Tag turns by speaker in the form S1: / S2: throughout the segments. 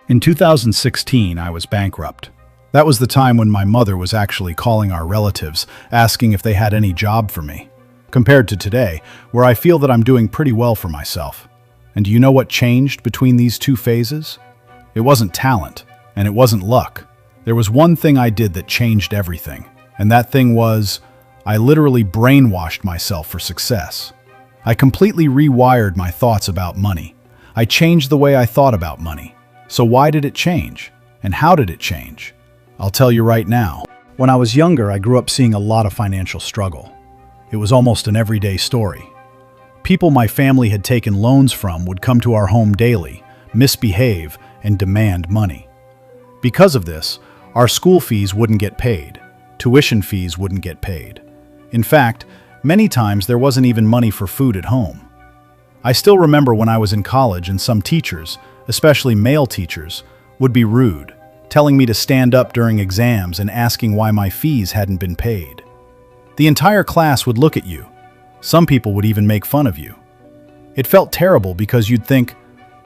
S1: In 2016, I was bankrupt. That was the time when my mother was actually calling our relatives, asking if they had any job for me. Compared to today, where I feel that I'm doing pretty well for myself. And do you know what changed between these two phases? It wasn't talent, and it wasn't luck. There was one thing I did that changed everything, and that thing was, I literally brainwashed myself for success. I completely rewired my thoughts about money. I changed the way I thought about money. So why did it change? And how did it change? I'll tell you right now. When I was younger, I grew up seeing a lot of financial struggle. It was almost an everyday story. People my family had taken loans from would come to our home daily, misbehave, and demand money. Because of this, our school fees wouldn't get paid. Tuition fees wouldn't get paid. In fact, many times there wasn't even money for food at home. I still remember when I was in college and some teachers, especially male teachers, would be rude, telling me to stand up during exams and asking why my fees hadn't been paid. The entire class would look at you. Some people would even make fun of you. It felt terrible because you'd think,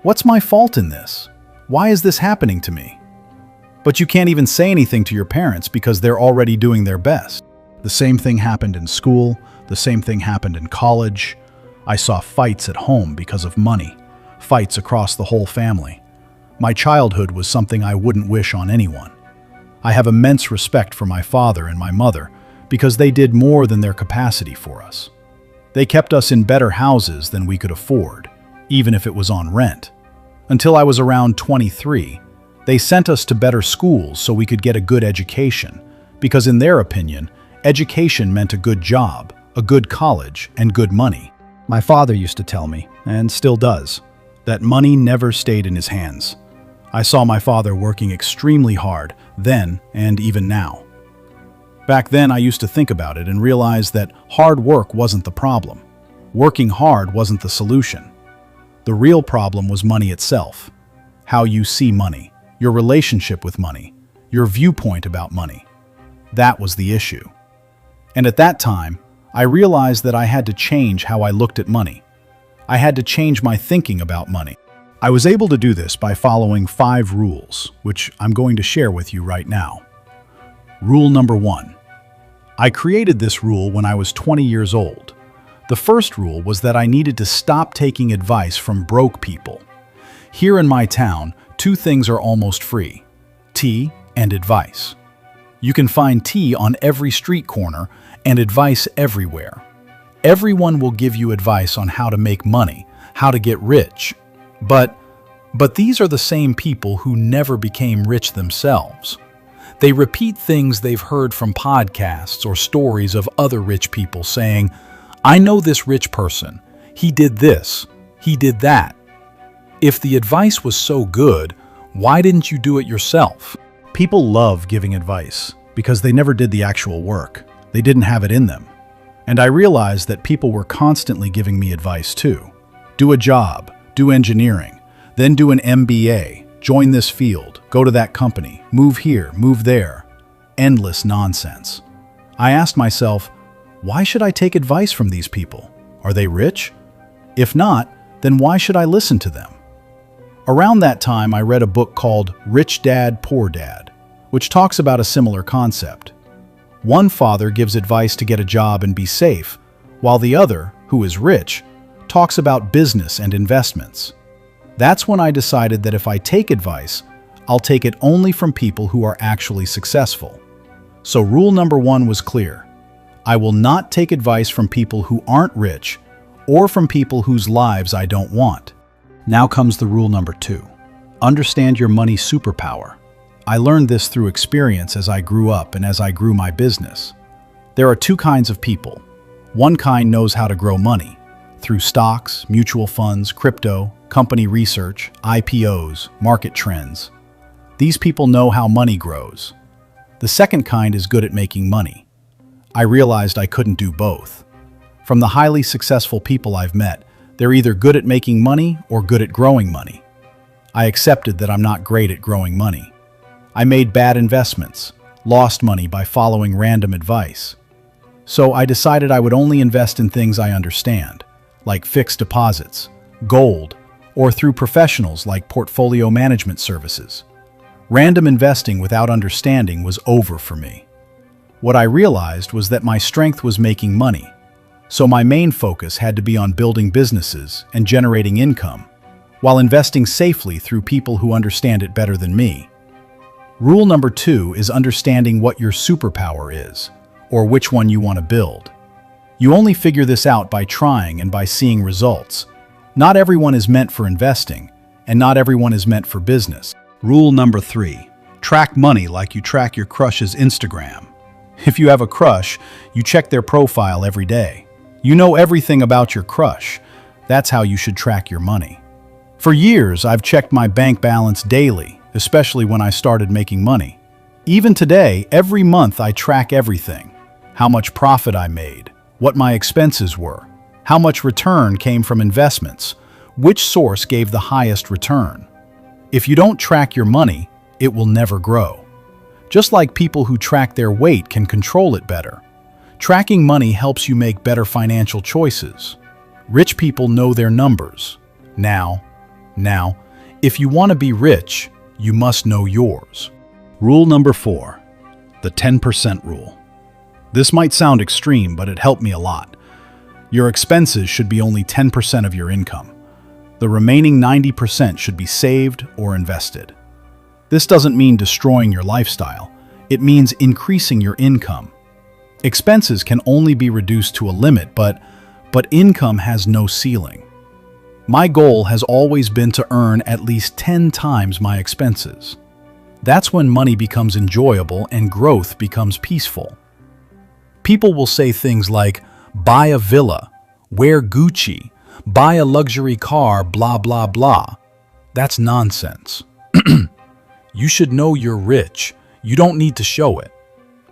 S1: what's my fault in this? Why is this happening to me? But you can't even say anything to your parents because they're already doing their best. The same thing happened in school. The same thing happened in college. I saw fights at home because of money, fights across the whole family. My childhood was something I wouldn't wish on anyone. I have immense respect for my father and my mother because they did more than their capacity for us. They kept us in better houses than we could afford, even if it was on rent. Until I was around 23, they sent us to better schools so we could get a good education, because in their opinion, education meant a good job, a good college, and good money. My father used to tell me, and still does, that money never stayed in his hands. I saw my father working extremely hard then and even now. Back then, I used to think about it and realize that hard work wasn't the problem. Working hard wasn't the solution. The real problem was money itself. How you see money, your relationship with money, your viewpoint about money. That was the issue. And at that time, I realized that I had to change how I looked at money. I had to change my thinking about money. I was able to do this by following 5 rules, which I'm going to share with you right now. Rule number 1. I created this rule when I was 20 years old. The first rule was that I needed to stop taking advice from broke people. Here in my town, 2 things are almost free: tea and advice. You can find tea on every street corner and advice everywhere. Everyone will give you advice on how to make money, how to get rich. But these are the same people who never became rich themselves. They repeat things they've heard from podcasts or stories of other rich people saying, I know this rich person. He did this. He did that. If the advice was so good, why didn't you do it yourself? People love giving advice because they never did the actual work. They didn't have it in them. And I realized that people were constantly giving me advice too. Do a job, do engineering, then do an MBA, join this field, go to that company, move here, move there. Endless nonsense. I asked myself, why should I take advice from these people? Are they rich? If not, then why should I listen to them? Around that time, I read a book called Rich Dad, Poor Dad, which talks about a similar concept. One father gives advice to get a job and be safe, while the other, who is rich, talks about business and investments. That's when I decided that if I take advice, I'll take it only from people who are actually successful. So rule number 1 was clear. I will not take advice from people who aren't rich or from people whose lives I don't want. Now comes the rule number 2. Understand your money superpower. I learned this through experience as I grew up and as I grew my business. There are 2 kinds of people. One kind knows how to grow money through stocks, mutual funds, crypto, company research, IPOs, market trends. These people know how money grows. The second kind is good at making money. I realized I couldn't do both. From the highly successful people I've met, they're either good at making money or good at growing money. I accepted that I'm not great at growing money. I made bad investments, lost money by following random advice. So I decided I would only invest in things I understand, like fixed deposits, gold, or through professionals like portfolio management services. Random investing without understanding was over for me. What I realized was that my strength was making money, so my main focus had to be on building businesses and generating income, while investing safely through people who understand it better than me. Rule number 2 is understanding what your superpower is, or which one you want to build. You only figure this out by trying and by seeing results. Not everyone is meant for investing, and not everyone is meant for business. Rule number 3, track money like you track your crush's Instagram. If you have a crush, you check their profile every day. You know everything about your crush. That's how you should track your money. For years, I've checked my bank balance daily, especially when I started making money. Even today, every month I track everything. How much profit I made, what my expenses were, how much return came from investments, which source gave the highest return. If you don't track your money, it will never grow. Just like people who track their weight can control it better, tracking money helps you make better financial choices. Rich people know their numbers. Now, if you want to be rich, you must know yours. Rule number 4, the 10% rule. This might sound extreme, but it helped me a lot. Your expenses should be only 10% of your income. The remaining 90% should be saved or invested. This doesn't mean destroying your lifestyle. It means increasing your income. Expenses can only be reduced to a limit, but income has no ceiling. My goal has always been to earn at least 10 times my expenses. That's when money becomes enjoyable and growth becomes peaceful. People will say things like, buy a villa, wear Gucci, buy a luxury car, blah, blah, blah. That's nonsense. You should know you're rich. You don't need to show it.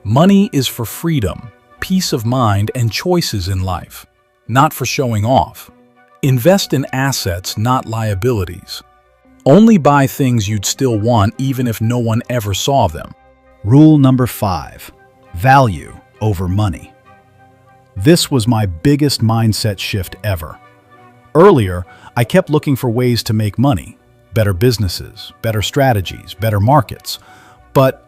S1: Money is for freedom, peace of mind, and choices in life, not for showing off. Invest in assets, not liabilities. Only buy things you'd still want even if no one ever saw them. Rule number 5, value over money. This was my biggest mindset shift ever. Earlier, I kept looking for ways to make money, better businesses, better strategies, better markets. But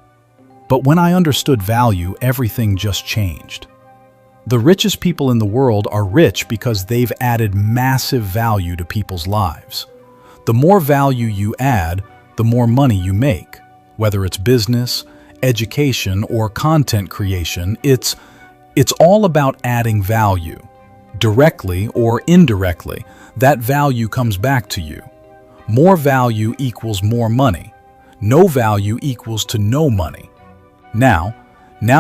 S1: when I understood value, everything just changed. The richest people in the world are rich because they've added massive value to people's lives. The more value you add, the more money you make. Whether it's business, education, or content creation, it's all about adding value. Directly or indirectly, that value comes back to you. More value equals more money. No value equals to no money. Now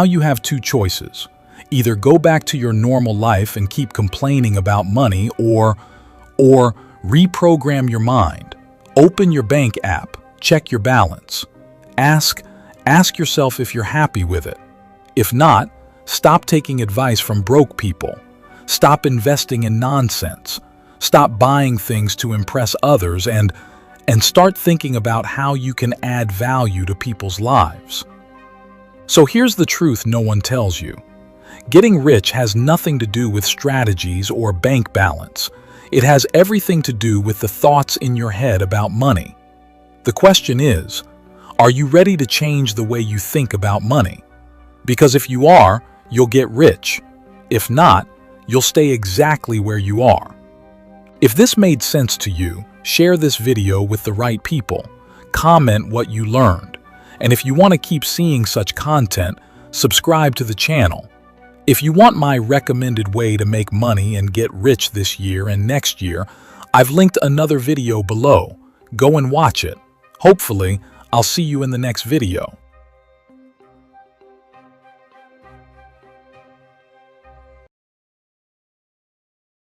S1: you have 2 choices. Either go back to your normal life and keep complaining about money, or reprogram your mind. Open your bank app, check your balance. Ask yourself if you're happy with it. If not, stop taking advice from broke people. Stop investing in nonsense. Stop buying things to impress others and start thinking about how you can add value to people's lives. So here's the truth no one tells you. Getting rich has nothing to do with strategies or bank balance. It has everything to do with the thoughts in your head about money. The question is, are you ready to change the way you think about money? Because if you are, you'll get rich. If not, you'll stay exactly where you are. If this made sense to you, share this video with the right people. Comment what you learned. And if you want to keep seeing such content, subscribe to the channel. If you want my recommended way to make money and get rich this year and next year, I've linked another video below. Go and watch it. Hopefully, I'll see you in the next video.